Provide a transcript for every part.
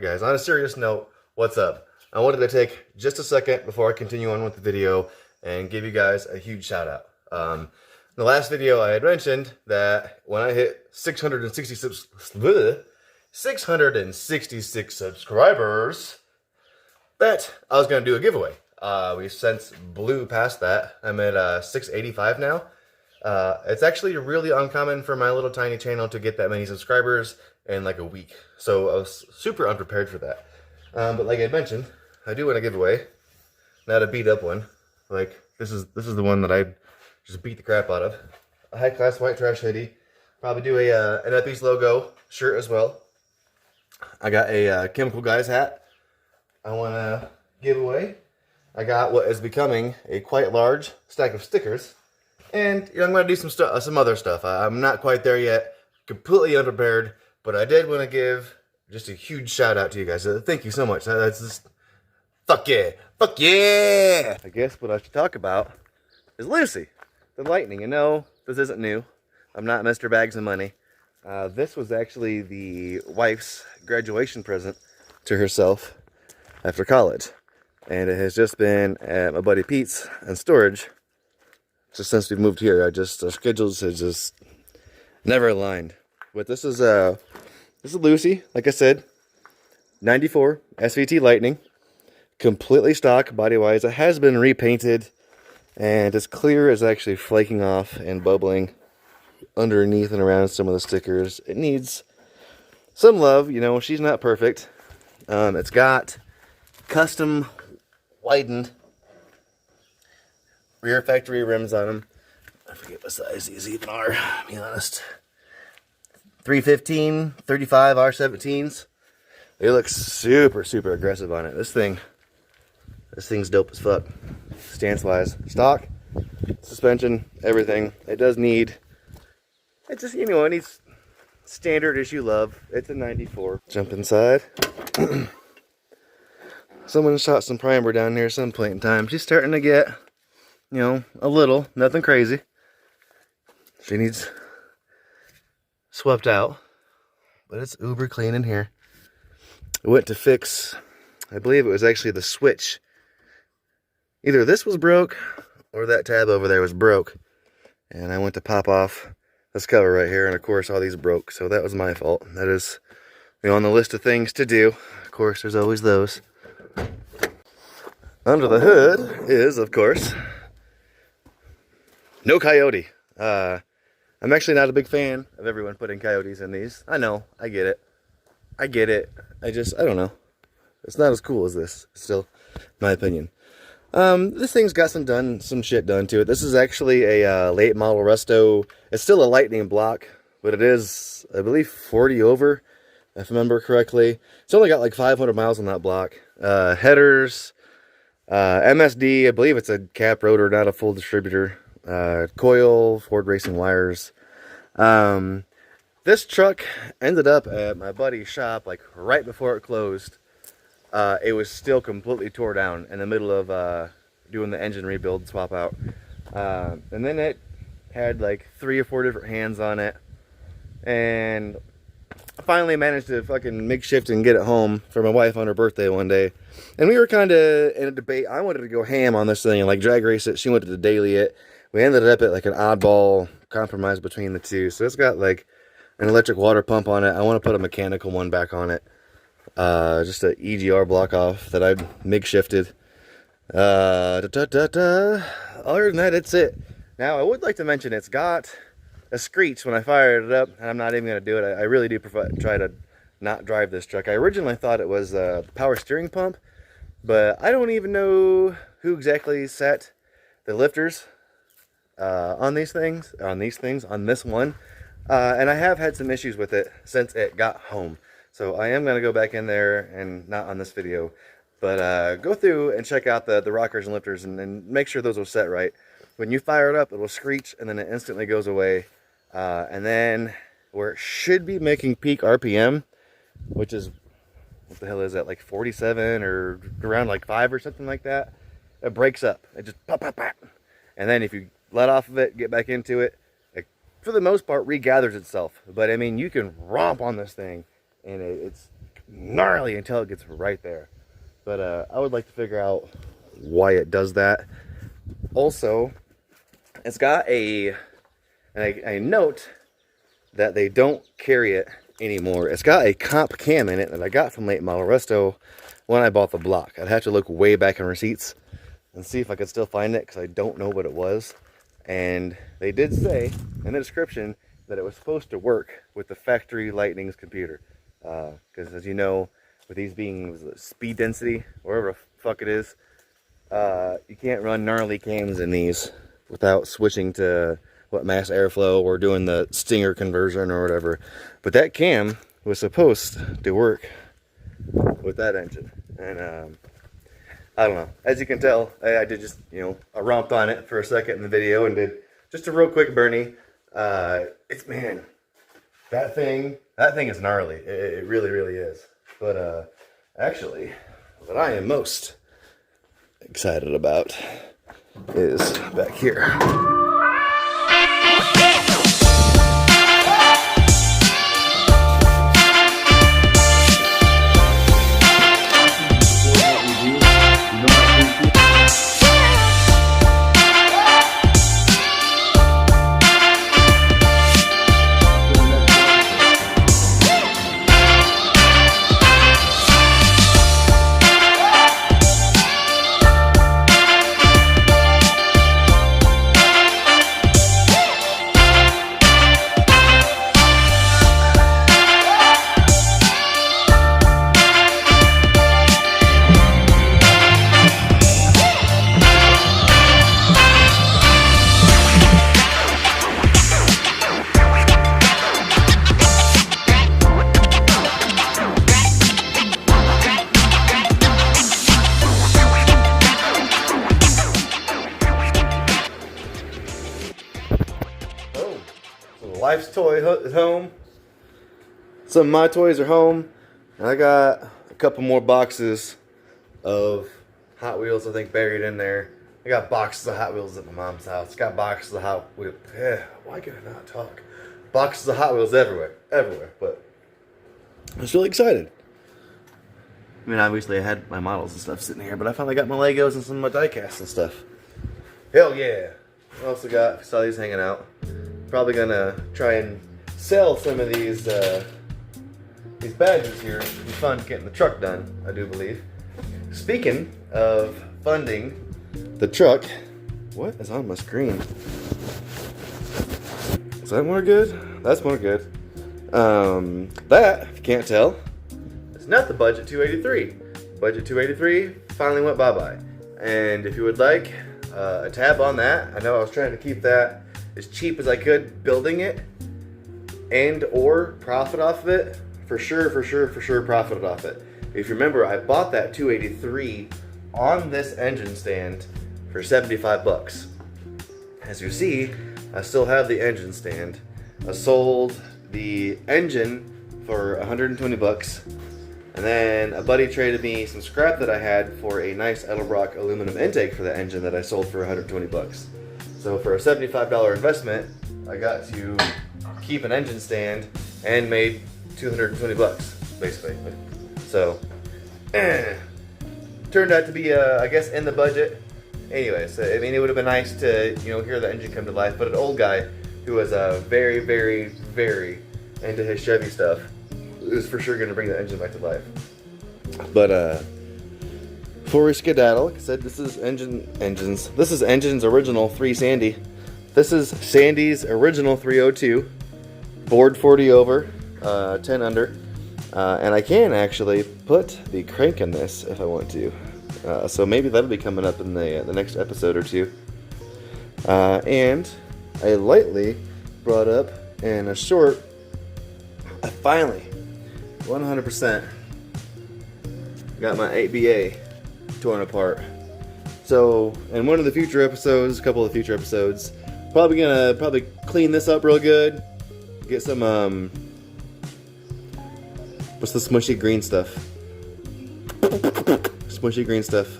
guys, on a serious note, what's up? I wanted to take just a second before I continue on with the video and give you guys a huge shout out. In the last video I had mentioned that when I hit 666 subscribers, that I was going to do a giveaway. We since blew past that. I'm at 685 now. It's actually really uncommon for my little tiny channel to get that many subscribers in like a week. So I was super unprepared for that. But like I mentioned, I do want to give away, not a beat up one. Like this is the one that I just beat the crap out of. A high class white trash hoodie. Probably do an Eppy's logo shirt as well. I got a Chemical Guys hat I want to give away. I got what is becoming a quite large stack of stickers. And you know, I'm going to do some other stuff. I'm not quite there yet. Completely unprepared. But I did want to give just a huge shout out to you guys. Thank you so much. That's just, fuck yeah. Fuck yeah. I guess what I should talk about is Lucy, the lightning. You know, this isn't new. I'm not Mr. Bags of Money. This was actually the wife's graduation present to herself after college. And it has just been at my buddy Pete's in storage. Just since we moved here, our schedules have just never aligned. But this is Lucy, like I said, 94 SVT Lightning, completely stock body-wise. It has been repainted, and it's clear it's actually flaking off and bubbling underneath and around some of the stickers. It needs some love, you know. She's not perfect. It's got custom widened rear factory rims on them. I forget what size these even are, to be honest. 315, 35 R17s. They look super, super aggressive on it. This thing's dope as fuck. Stance-wise, stock, suspension, everything. It does need, it just, you know, it needs standard issue love. It's a 94. Jump inside. Someone shot some primer down here some point in time. She's starting to get, you know, a little, nothing crazy. She needs swept out, but it's uber clean in here. I went to fix, I believe it was actually the switch. Either this was broke or that tab over there was broke. And I went to pop off this cover right here, and of course all these broke, so that was my fault. That is, you know, on the list of things to do. Of course, there's always those. Under the hood is, of course, no coyote. I'm actually not a big fan of everyone putting coyotes in these. I know, I get it. I get it. I don't know. It's not as cool as this, still, my opinion. This thing's got some shit done to it. This is actually a late model resto. It's still a lightning block, but it is, I believe, 40 over, if I remember correctly. It's only got like 500 miles on that block. Headers, MSD, I believe it's a cap rotor, not a full distributor. Coil, Ford racing wires. This truck ended up at my buddy's shop like right before it closed. It was still completely tore down in the middle of doing the engine rebuild swap out. And then it had like 3 or 4 different hands on it, and I finally managed to fucking makeshift and get it home for my wife on her birthday one day. And we were kind of in a debate. I wanted to go ham on this thing and like drag race it. She wanted to daily it. We ended up at like an oddball compromise between the two. So it's got like an electric water pump on it. I want to put a mechanical one back on it. Just an EGR block off that I makeshifted. Other than that, it's it. Now, I would like to mention it's got a screech when I fired it up, and I'm not even going to do it. I really do try to not drive this truck. I originally thought it was the power steering pump, but I don't even know who exactly set the lifters on this one. And I have had some issues with it since it got home. So I am going to go back in there, and not on this video, but go through and check out the rockers and lifters and make sure those are set right. When you fire it up, it will screech, and then it instantly goes away. And then where it should be making peak RPM, which is, what the hell is that, like 47 or around like 5 or something like that, it breaks up. It just pop, pop, pop. And then if you let off of it, get back into it, for the most part, regathers itself. But I mean, you can romp on this thing, and it's gnarly until it gets right there. But I would like to figure out why it does that. Also, it's got a note that they don't carry it anymore. It's got a comp cam in it that I got from late model resto when I bought the block. I'd have to look way back in receipts and see if I could still find it, because I don't know what it was. And they did say in the description that it was supposed to work with the factory Lightning's computer, because as you know, with these being speed density, wherever the fuck it is, you can't run gnarly cams in these without switching to what, mass airflow, or doing the stinger conversion or whatever. But that cam was supposed to work with that engine, and I don't know. As you can tell, I did just, I romped on it for a second in the video and did just a real quick Bernie. It's, man, that thing is gnarly. It really, really is. But actually, what I am most excited about is back here. Wife's toy is home. Some of my toys are home. And I got a couple more boxes of Hot Wheels, I think, buried in there. I got boxes of Hot Wheels at my mom's house. Got boxes of Hot Wheels. Why can I not talk? Boxes of Hot Wheels everywhere. But I was really excited. I mean, obviously I had my models and stuff sitting here, but I finally got my Legos and some of my die casts and stuff. Hell yeah. I also got, if you saw these hanging out, probably gonna try and sell some of these badges here. It'll be fun getting the truck done, I do believe. Speaking of funding the truck, what is on my screen? Is that more good? That's more good. That, if you can't tell, is not the Budget 283. Budget 283 finally went bye-bye. And if you would like a tab on that, I know I was trying to keep that as cheap as I could building it, and or profit off of it. For sure profited off it. If you remember, I bought that 283 on this engine stand for 75 bucks. As you see, I still have the engine stand. I sold the engine for 120 bucks, and then a buddy traded me some scrap that I had for a nice Edelbrock aluminum intake for the engine that I sold for 120 bucks. So for a $75 investment, I got to keep an engine stand and made 220 bucks, basically. So, turned out to be, I guess, in the budget. Anyways, I mean, it would have been nice to, hear the engine come to life, but an old guy who was very, very, very into his Chevy stuff is for sure going to bring the engine back to life. But, before we skedaddle, like I said, this is Engines. This is Engine's original 3 Sandy. This is Sandy's original 302. Board 40 over, 10 under. And I can actually put the crank in this if I want to. So maybe that'll be coming up in the next episode or two. And I lightly brought up in a short, I finally, 100%, got my 8BA torn apart. So in one of the future episodes, a couple of future episodes, probably clean this up real good, get some what's the smushy green stuff,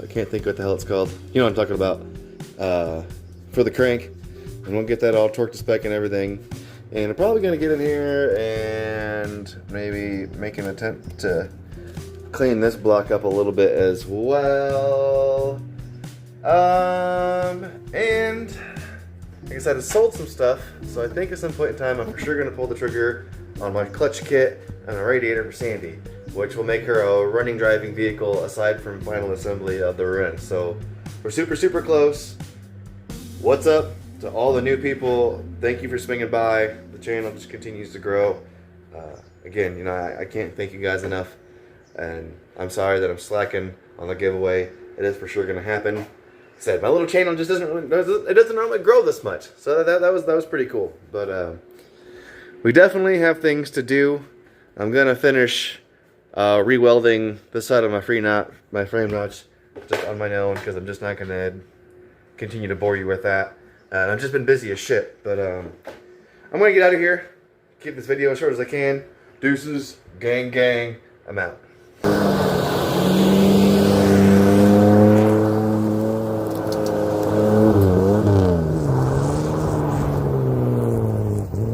I can't think what the hell it's called, you know what I'm talking about, for the crank, and we'll get that all torqued to spec and everything. And I'm probably gonna get in here and maybe make an attempt to clean this block up a little bit as well. And like I said, I sold some stuff, so I think at some point in time I'm for sure going to pull the trigger on my clutch kit and a radiator for Sandy, which will make her a running driving vehicle aside from final assembly of the rear end. So we're super close. What's up to all the new people? Thank you for swinging by. The channel just continues to grow. Again, you know, I can't thank you guys enough, and I'm sorry that I'm slacking on the giveaway. It is for sure going to happen. Like I said, my little channel just doesn't normally grow this much, so that was pretty cool. But we definitely have things to do. I'm gonna finish re-welding this side of my frame notch just on my own, because I'm just not gonna continue to bore you with that. I've just been busy as shit, but I'm gonna get out of here. Keep this video as short as I can. Deuces, gang, I'm out.